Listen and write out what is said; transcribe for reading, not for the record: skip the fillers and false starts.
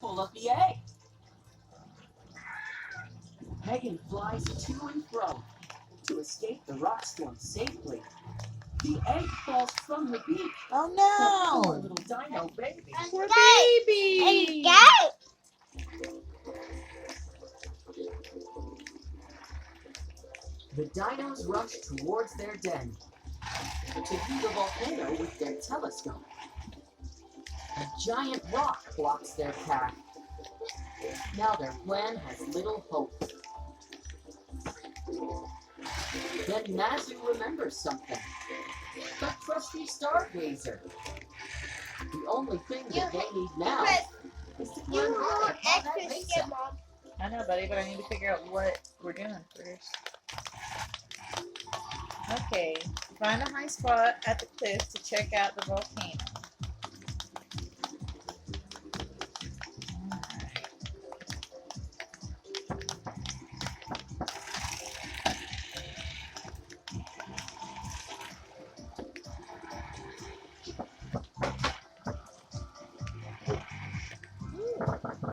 full of the egg. Megan flies to and fro to escape the rock storm safely. The egg falls from the beak. Oh The poor no! little dino baby. Poor baby! The dinos rush towards their den to view the volcano with their telescope. A giant rock blocks their path. Now their plan has little hope. Then Mazu remembers something. The trusty stargazer. The only thing that they need now is to climb high upon that mesa. I know, buddy, but I need to figure out what we're doing first. Okay, find a high spot at the cliff to check out the volcano.